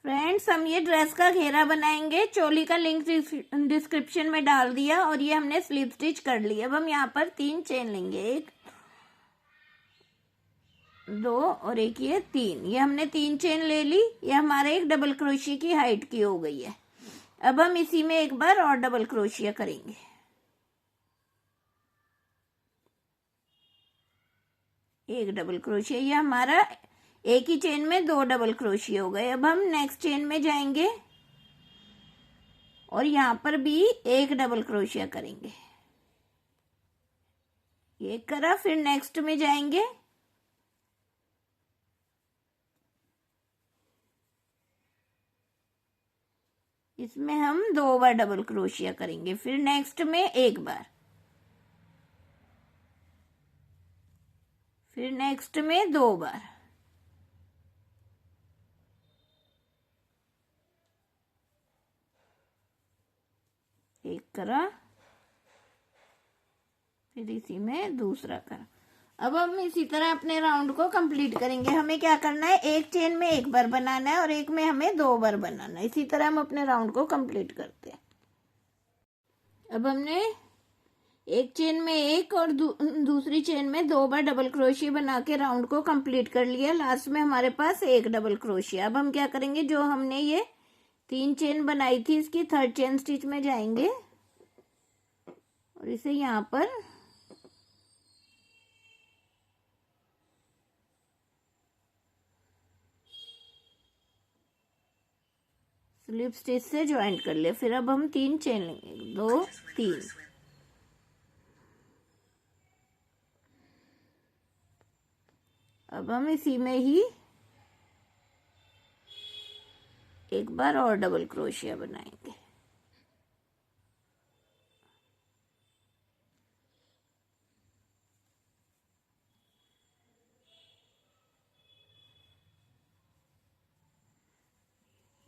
Friends, हम ये dress का घेरा बनाएंगे। चोली का लिंक डिस्क्रिप्शन में डाल दिया और ये हमने स्लिप स्टिच कर लिया। अब हम यहाँ पर 3 चेन लेंगे, 1 2 और एक ये 3। ये हमने 3 चेन ले ली। ये हमारे एक डबल क्रोशिया की हाइट की हो गई है। अब हम इसी में एक बार और डबल क्रोशिया करेंगे। एक डबल क्रोशिया, ये हमारा एक ही चेन में 2 डबल क्रोशिया हो गए। अब हम नेक्स्ट चेन में जाएंगे और यहाँ पर भी एक डबल क्रोशिया करेंगे। ये करा, फिर नेक्स्ट में जाएंगे, इसमें हम 2 बार डबल क्रोशिया करेंगे। फिर नेक्स्ट में एक बार, फिर नेक्स्ट में 2 बार, एक करा, फिर इसी में दूसरा करा। अब हम इसी तरह अपने राउंड को कंप्लीट करेंगे। हमें क्या करना है, एक चेन में एक बार बनाना है और एक में हमें 2 बार बनाना है। इसी तरह हम अपने राउंड को कंप्लीट करते हैं। अब हमने एक चेन में एक और दूसरी चेन में 2 बार डबल क्रोशिया बना के राउंड को कंप्लीट कर लिया। लास्ट में हमारे पास एक डबल क्रोशिया। अब हम क्या करेंगे, जो हमने ये 3 चेन बनाई थी, इसकी 3rd चेन स्टिच में जाएंगे और इसे यहाँ पर स्लिप स्टिच से ज्वाइंट कर लिया। फिर अब हम 3 चेन लेंगे, 2 3। अब हम इसी में ही एक बार और डबल क्रोशिया बनाएंगे।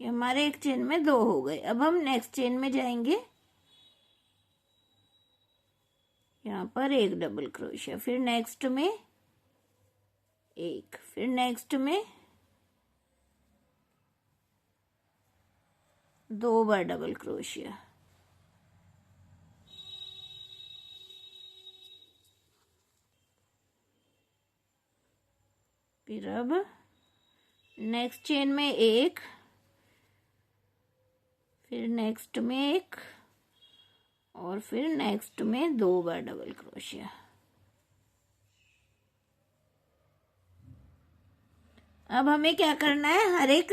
ये हमारे एक चेन में 2 हो गए। अब हम नेक्स्ट चेन में जाएंगे, यहाँ पर एक डबल क्रोशिया, फिर नेक्स्ट में एक, फिर नेक्स्ट में 2 बार डबल क्रोशिया, फिर अब नेक्स्ट चेन में एक, फिर नेक्स्ट में एक और फिर नेक्स्ट में 2 बार डबल क्रोशिया। अब हमें क्या करना है, हर एक,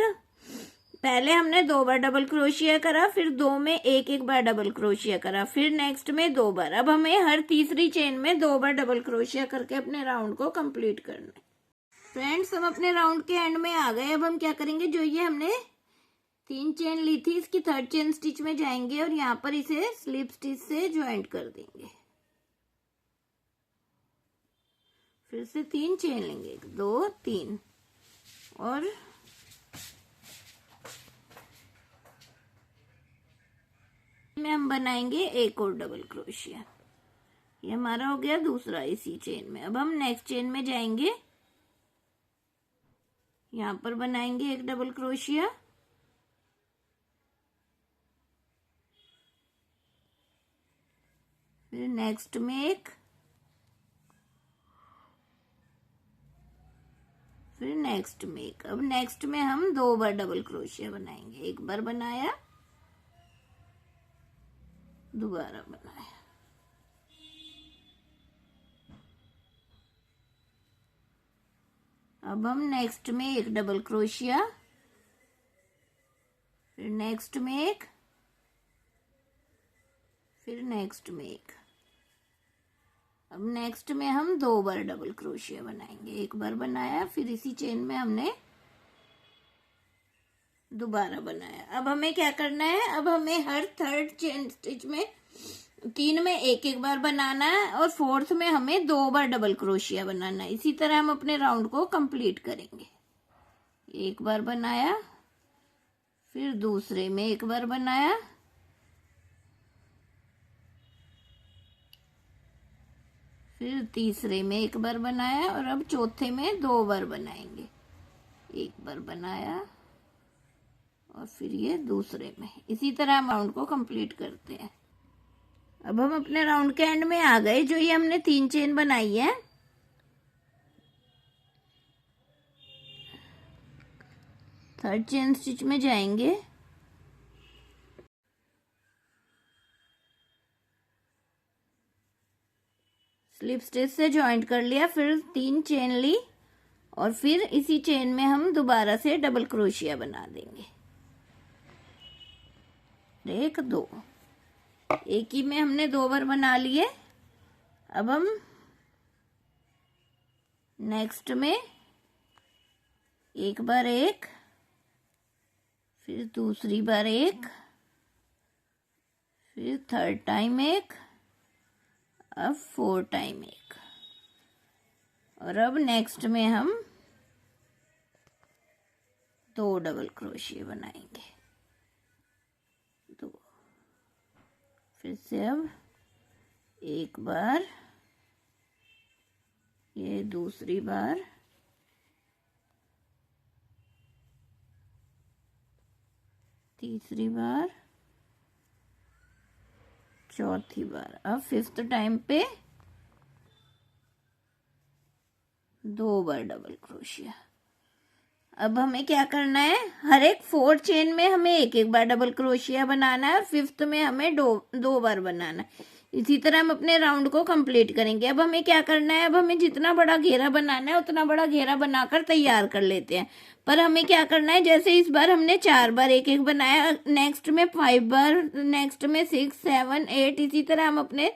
पहले हमने 2 बार डबल क्रोशिया करा, फिर 2 में एक एक बार डबल क्रोशिया करा, फिर नेक्स्ट में 2 बार। अब हमें हर तीसरी चेन में 2 बार डबल क्रोशिया करके अपने राउंड को कंप्लीट करना है। फ्रेंड्स, हम अपने राउंड के एंड में आ गए। अब हम क्या करेंगे, जो ये हमने 3 चेन ली थी, इसकी 3rd चेन स्टिच में जाएंगे और यहाँ पर इसे स्लिप स्टिच से ज्वाइंट कर देंगे। फिर से 3 चेन लेंगे, 2 3 और में हम बनाएंगे एक और डबल क्रोशिया। ये हमारा हो गया दूसरा इसी चेन में। अब हम नेक्स्ट चेन में जाएंगे, यहाँ पर बनाएंगे एक डबल क्रोशिया, फिर नेक्स्ट में एक, फिर नेक्स्ट में एक। अब नेक्स्ट में हम 2 बार डबल क्रोशिया बनाएंगे। एक बार बनाया, दोबारा बनाया। अब हम नेक्स्ट में एक डबल क्रोशिया, फिर नेक्स्ट में एक, फिर नेक्स्ट में एक। अब नेक्स्ट में हम 2 बार डबल क्रोशिया बनाएंगे। एक बार बनाया, फिर इसी चेन में हमने दोबारा बनाया। अब हमें क्या करना है, अब हमें हर 3rd चेन स्टिच में 3 में एक एक बार बनाना है और 4th में हमें 2 बार डबल क्रोशिया बनाना है। इसी तरह हम अपने राउंड को कंप्लीट करेंगे। एक बार बनाया, फिर दूसरे में एक बार बनाया, फिर तीसरे में एक बार बनाया और अब चौथे में 2 बार बनाएंगे। एक बार बनाया, और फिर ये दूसरे में। इसी तरह हम राउंड को कंप्लीट करते हैं। अब हम अपने राउंड के एंड में आ गए। जो ये हमने 3 चेन बनाई है, थर्ड चेन स्टिच में जाएंगे, स्लिप स्टिच से ज्वाइंट कर लिया, फिर 3 चेन ली और फिर इसी चेन में हम दोबारा से डबल क्रोशिया बना देंगे। 1 2, एक ही में हमने 2 बार बना लिए। अब हम नेक्स्ट में एक बार एक, फिर दूसरी बार एक, फिर थर्ड टाइम एक, अब 4 टाइम एक, और अब नेक्स्ट में हम 2 डबल क्रोशिया बनाएंगे। 2, फिर से अब एक बार, ये दूसरी बार, तीसरी बार, चौथी बार। अब 5th टाइम पे 2 बार डबल क्रोशिया। अब हमें क्या करना है, हर एक 4 चेन में हमें एक एक बार डबल क्रोशिया बनाना है और 5th में हमें 2 बार बनाना है। इसी तरह हम अपने राउंड को कंप्लीट करेंगे। अब हमें क्या करना है, अब हमें जितना बड़ा घेरा बनाना है उतना बड़ा घेरा बनाकर तैयार कर लेते हैं। पर हमें क्या करना है, जैसे इस बार हमने 4 बार एक एक बनाया, नेक्स्ट में 5 बार, नेक्स्ट में 6 7 8, इसी तरह हम अपने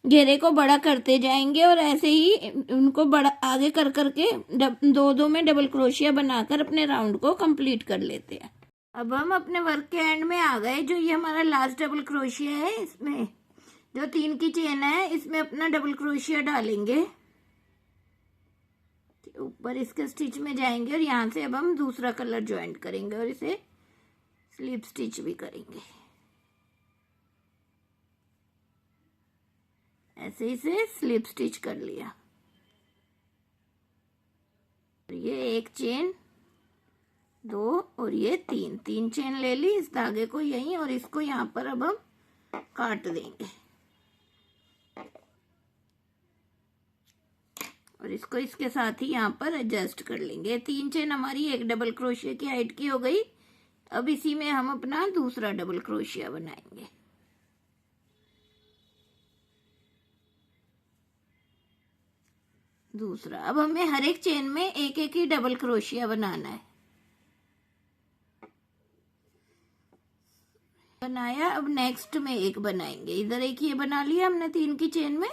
घेरे को बड़ा करते जाएंगे और ऐसे ही उनको बड़ा आगे कर करके 2 में डबल क्रोशिया बनाकर अपने राउंड को कंप्लीट कर लेते हैं। अब हम अपने वर्क के एंड में आ गए। जो ये हमारा लास्ट डबल क्रोशिया है, इसमें जो 3 की चेन है, इसमें अपना डबल क्रोशिया डालेंगे, ऊपर इसके स्टिच में जाएंगे और यहाँ से अब हम दूसरा कलर ज्वाइंट करेंगे और इसे स्लिप स्टिच भी करेंगे। ऐसे इसे स्लिप स्टिच कर लिया। ये 1 चेन, 2 और ये 3 चेन ले ली। इस धागे को यहीं और इसको यहाँ पर अब हम काट देंगे और इसको इसके साथ ही यहाँ पर एडजस्ट कर लेंगे। 3 चेन हमारी एक डबल क्रोशिया की हाइट की हो गई। अब इसी में हम अपना दूसरा डबल क्रोशिया बनाएंगे। दूसरा, अब हमें हर एक चेन में एक एक ही डबल क्रोशिया बनाना है। बनाया, अब नेक्स्ट में एक बनाएंगे। इधर एक ये बना लिया हमने 3 की चेन में,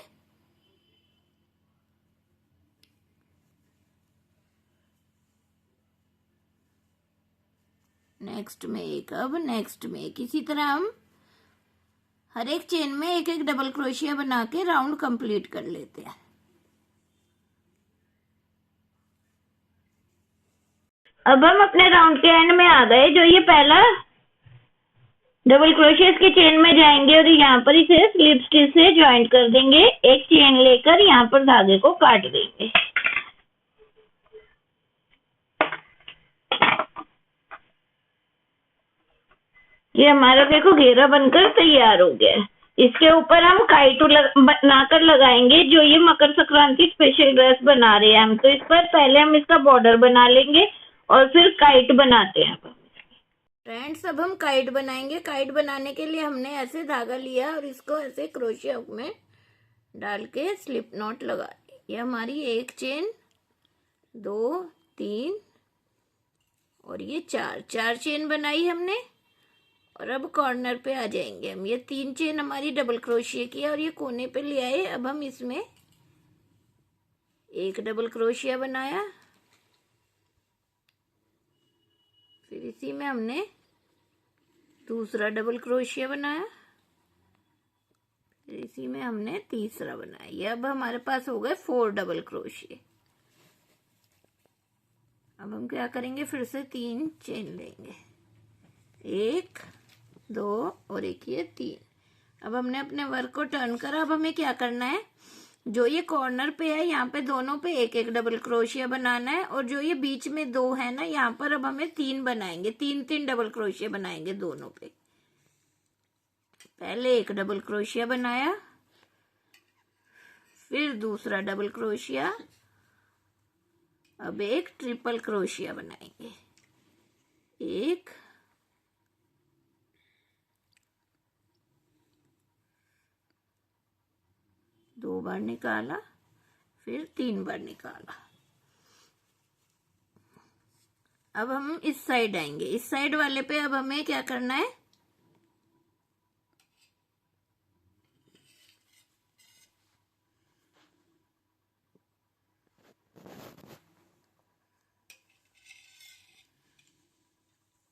नेक्स्ट में एक, अब नेक्स्ट में एक। इसी तरह हम हर एक चेन में एक एक डबल क्रोशिया बना के राउंड कंप्लीट कर लेते हैं। अब हम अपने राउंड के एंड में आ गए। जो ये पहला डबल क्रोशिया की चेन में जाएंगे और यहाँ पर इसे स्लिप स्टिच से ज्वाइंट कर देंगे। एक चेन लेकर यहाँ पर धागे को काट देंगे। ये हमारा देखो घेरा बनकर तैयार हो गया है। इसके ऊपर हम काइट बनाकर लगाएंगे। जो ये मकर संक्रांति स्पेशल ड्रेस बना रहे हैं हम, तो इस पर पहले हम इसका बॉर्डर बना लेंगे और फिर काइट बनाते हैं। फ्रेंड्स, अब हम काइट बनाएंगे। काइट बनाने के लिए हमने ऐसे धागा लिया और इसको ऐसे क्रोशिया में डाल के स्लिप नॉट लगा दी। ये हमारी 1 चेन, 2 3 और ये 4 चेन बनाई हमने। और अब कॉर्नर पे आ जाएंगे हम। ये 3 चेन हमारी डबल क्रोशिया की है और ये कोने पे ले आए। अब हम इसमें एक डबल क्रोशिया बनाया, फिर इसी में हमने दूसरा डबल क्रोशिया बनाया, फिर इसी में हमने तीसरा बनाया। ये अब हमारे पास हो गए 4 डबल क्रोशिया। अब हम क्या करेंगे, फिर से 3 चेन लेंगे, 1 2 और एक ये 3। अब हमने अपने वर्क को टर्न करा। अब हमें क्या करना है, जो ये कॉर्नर पे है यहाँ पे दोनों पे एक एक डबल क्रोशिया बनाना है, और जो ये बीच में दो है ना यहाँ पर अब हमें 3 बनाएंगे, 3 डबल क्रोशिया बनाएंगे दोनों पे। पहले एक डबल क्रोशिया बनाया, फिर दूसरा डबल क्रोशिया, अब एक ट्रिपल क्रोशिया बनाएंगे। एक, दो बार निकाला, फिर 3 बार निकाला। अब हम इस साइड आएंगे, इस साइड वाले पे अब हमें क्या करना है,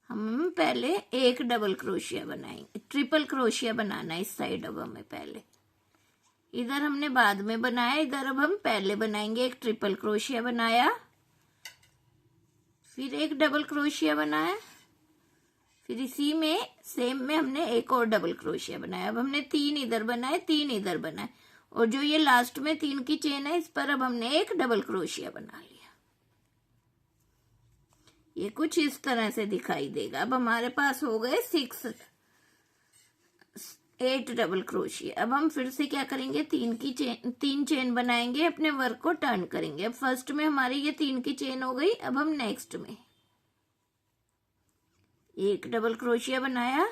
हम पहले एक डबल क्रोशिया बनाएंगे, ट्रिपल क्रोशिया बनाना है इस साइड। अब हमें पहले इधर हमने बाद में बनाया, इधर अब हम पहले बनाएंगे। एक ट्रिपल क्रोशिया बनाया, फिर एक डबल क्रोशिया बनाया, फिर इसी में सेम में हमने एक और डबल क्रोशिया बनाया। अब हमने 3 इधर बनाए, 3 इधर बनाए, और जो ये लास्ट में 3 की चेन है इस पर अब हमने एक डबल क्रोशिया बना लिया। ये कुछ इस तरह से दिखाई देगा। अब हमारे पास हो गए 8 डबल क्रोशिया। अब हम फिर से क्या करेंगे, 3 चेन बनाएंगे, अपने वर्क को टर्न करेंगे। अब फर्स्ट में हमारी ये 3 की चेन हो गई। अब हम नेक्स्ट में एक डबल क्रोशिया बनाया,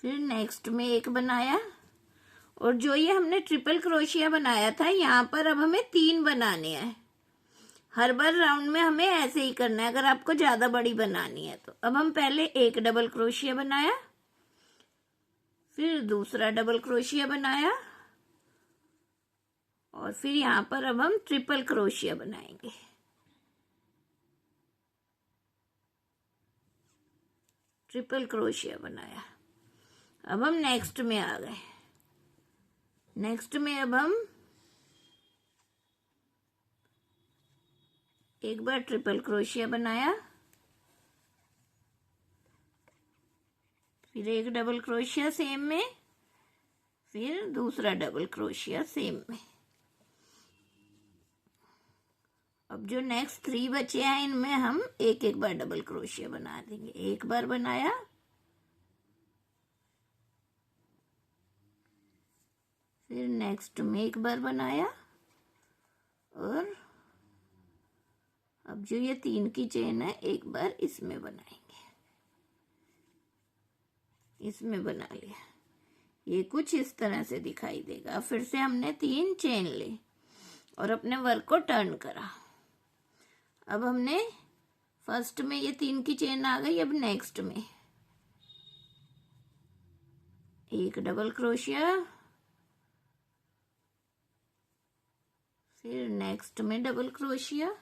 फिर नेक्स्ट में एक बनाया, और जो ये हमने ट्रिपल क्रोशिया बनाया था यहाँ पर अब हमें 3 बनाने हैं। हर बार राउंड में हमें ऐसे ही करना है अगर आपको ज्यादा बड़ी बनानी है तो। अब हम पहले एक डबल क्रोशिया बनाया, फिर दूसरा डबल क्रोशिया बनाया, और फिर यहाँ पर अब हम ट्रिपल क्रोशिया बनाएंगे। ट्रिपल क्रोशिया बनाया। अब हम नेक्स्ट में आ गए। नेक्स्ट में अब हम एक बार ट्रिपल क्रोशिया बनाया, फिर एक डबल क्रोशिया सेम में, फिर दूसरा डबल क्रोशिया सेम में। अब जो नेक्स्ट 3 बचे हैं इनमें हम एक एक बार डबल क्रोशिया बना देंगे। एक बार बनाया, फिर नेक्स्ट में एक बार बनाया, और अब जो ये 3 की चेन है एक बार इसमें बनाएंगे, इसमें बना लिया। ये कुछ इस तरह से दिखाई देगा। फिर से हमने 3 चेन ली और अपने वर्क को टर्न करा। अब हमने फर्स्ट में ये 3 की चेन आ गई। अब नेक्स्ट में एक डबल क्रोशिया, फिर नेक्स्ट में डबल क्रोशिया,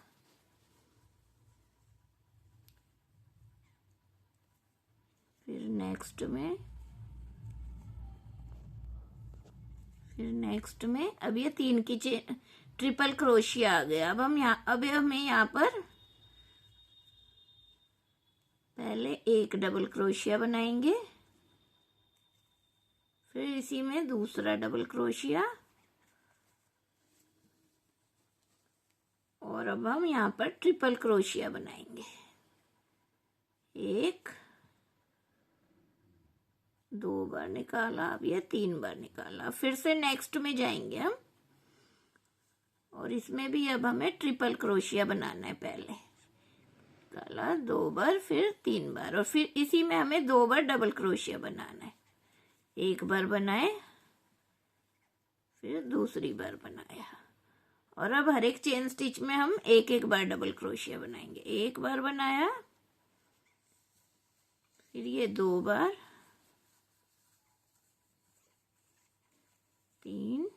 फिर नेक्स्ट में, फिर नेक्स्ट में। अब ये 3 की चेन ट्रिपल क्रोशिया आ गया। अब हमें यहाँ पर पहले एक डबल क्रोशिया बनाएंगे, फिर इसी में दूसरा डबल क्रोशिया, और अब हम यहाँ पर ट्रिपल क्रोशिया बनाएंगे। एक, 2 बार निकाला, अब ये 3 बार निकाला। फिर से नेक्स्ट में जाएंगे हम, और इसमें भी अब हमें ट्रिपल क्रोशिया बनाना है। पहले निकाला 2 बार, फिर 3 बार, और फिर इसी में हमें 2 बार डबल क्रोशिया बनाना है। एक बार बनाए, फिर दूसरी बार बनाया, और अब हर एक चेन स्टिच में हम एक एक बार डबल क्रोशिया बनाएंगे। एक बार बनाया, फिर ये 2 बार, 3,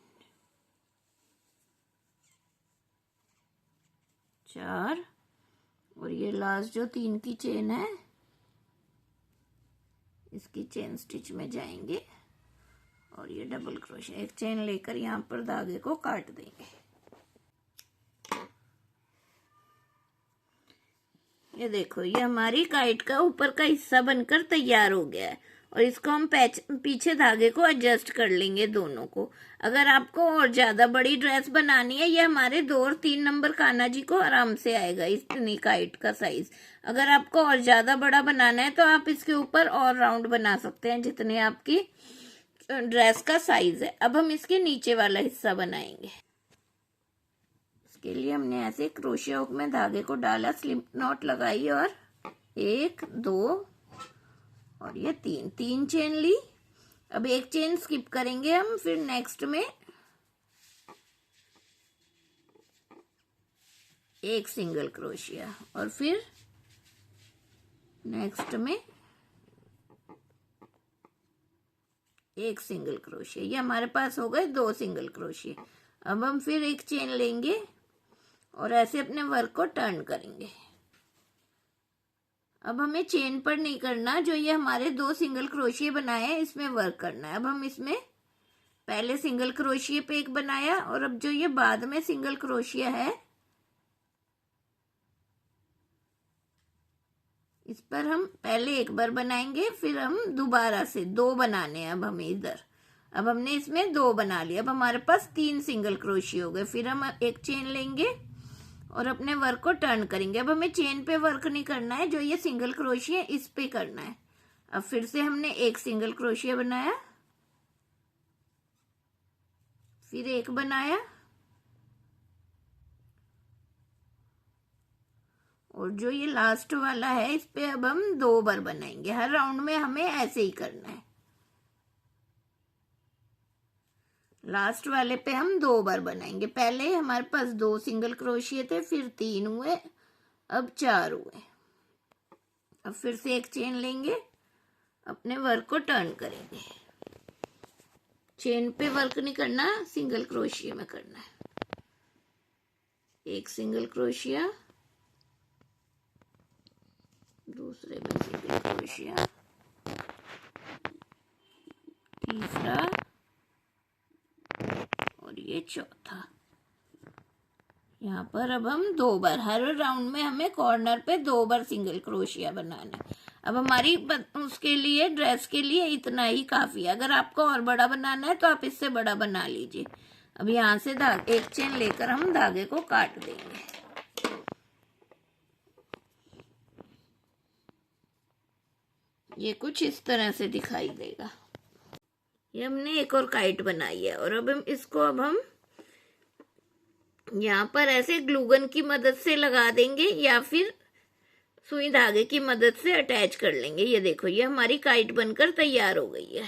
4, और ये लास्ट जो 3 की चेन है इसकी चेन स्टिच में जाएंगे, और ये डबल क्रोशिया एक चेन लेकर यहाँ पर धागे को काट देंगे। ये देखो, ये हमारी काइट का ऊपर का हिस्सा बनकर तैयार हो गया है। और इसको हम पीछे धागे को एडजस्ट कर लेंगे दोनों को। अगर आपको और ज्यादा बड़ी ड्रेस बनानी है, ये हमारे 2 और 3 नंबर कान्हा जी को आराम से आएगा इतनी काइट का साइज। अगर आपको और ज्यादा बड़ा बनाना है तो आप इसके ऊपर और राउंड बना सकते हैं जितने आपकी ड्रेस का साइज है। अब हम इसके नीचे वाला हिस्सा बनाएंगे। इसके लिए हमने ऐसे क्रोशिया हुक में धागे को डाला, स्लिप नॉट लगाई और 1 2 और ये 3 चेन ली। अब एक चेन स्किप करेंगे हम, फिर नेक्स्ट में एक सिंगल क्रोशिया और फिर नेक्स्ट में एक सिंगल क्रोशिया। ये हमारे पास हो गए 2 सिंगल क्रोशिया। अब हम फिर एक चेन लेंगे और ऐसे अपने वर्क को टर्न करेंगे। अब हमें चेन पर नहीं करना, जो ये हमारे 2 सिंगल क्रोशिया बनाए हैं इसमें वर्क करना है। अब हम इसमें पहले सिंगल क्रोशिया पे एक बनाया और अब जो ये बाद में सिंगल क्रोशिया है इस पर हम पहले एक बार बनाएंगे, फिर हम दोबारा से 2 बनाने हैं। अब हमें इधर, अब हमने इसमें 2 बना लिया। अब हमारे पास 3 सिंगल क्रोशिया हो गए। फिर हम एक चेन लेंगे और अपने वर्क को टर्न करेंगे। अब हमें चेन पे वर्क नहीं करना है, जो ये सिंगल क्रोशिया इस पे करना है। अब फिर से हमने एक सिंगल क्रोशिया बनाया, फिर एक बनाया और जो ये लास्ट वाला है इस पे अब हम 2 बार बनाएंगे। हर राउंड में हमें ऐसे ही करना है। लास्ट वाले पे हम 2 बार बनाएंगे। पहले हमारे पास 2 सिंगल क्रोशिया थे, फिर 3 हुए, अब 4 हुए। अब फिर से एक चेन लेंगे, अपने वर्क को टर्न करेंगे। चेन पे वर्क नहीं करना, सिंगल क्रोशिया में करना है। एक सिंगल क्रोशिया, दूसरे में सिंगल क्रोशिया, तीसरा और ये चौथा। यहाँ पर अब हम 2 बार, हर राउंड में हमें कॉर्नर पे 2 बार सिंगल क्रोशिया बनाना है। अब हमारी उसके लिए ड्रेस के लिए इतना ही काफी है। अगर आपको और बड़ा बनाना है तो आप इससे बड़ा बना लीजिए। अब यहाँ से एक चेन लेकर हम धागे को काट देंगे। ये कुछ इस तरह से दिखाई देगा। ये हमने एक और काइट बनाई है और अब हम यहाँ पर ऐसे ग्लूगन की मदद से लगा देंगे या फिर सुई धागे की मदद से अटैच कर लेंगे। ये देखो, ये हमारी काइट बनकर तैयार हो गई है।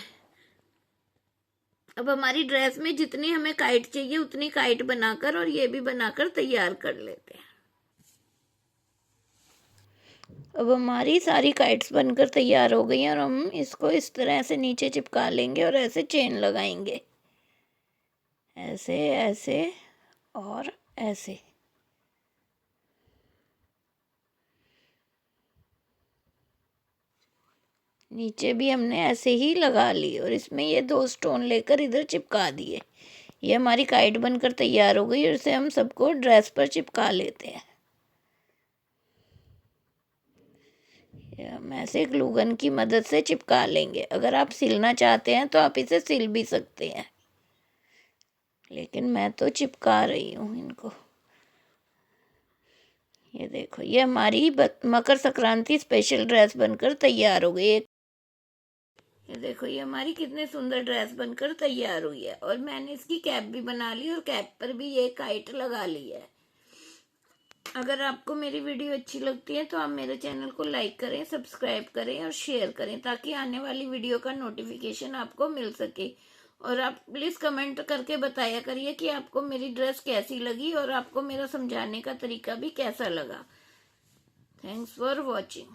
अब हमारी ड्रेस में जितनी हमें काइट चाहिए उतनी काइट बनाकर और ये भी बनाकर तैयार कर लेते हैं। अब हमारी सारी काइट्स बनकर तैयार हो गई हैं और हम इसको इस तरह से नीचे चिपका लेंगे और ऐसे चेन लगाएंगे, ऐसे ऐसे और ऐसे। नीचे भी हमने ऐसे ही लगा ली और इसमें ये 2 स्टोन लेकर इधर चिपका दिए। ये हमारी काइट बनकर तैयार हो गई और इसे हम सबको ड्रेस पर चिपका लेते हैं। हम ऐसे ग्लूगन की मदद से चिपका लेंगे। अगर आप सिलना चाहते हैं तो आप इसे सिल भी सकते हैं, लेकिन मैं तो चिपका रही हूँ इनको। ये देखो, ये हमारी मकर संक्रांति स्पेशल ड्रेस बनकर तैयार हो गई। ये देखो, ये हमारी कितने सुंदर ड्रेस बनकर तैयार हुई है और मैंने इसकी कैप भी बना ली और कैप पर भी ये काइट लगा ली है। अगर आपको मेरी वीडियो अच्छी लगती है तो आप मेरे चैनल को लाइक करें, सब्सक्राइब करें और शेयर करें ताकि आने वाली वीडियो का नोटिफिकेशन आपको मिल सके। और आप प्लीज़ कमेंट करके बताया करिए कि आपको मेरी ड्रेस कैसी लगी और आपको मेरा समझाने का तरीका भी कैसा लगा। Thanks for watching.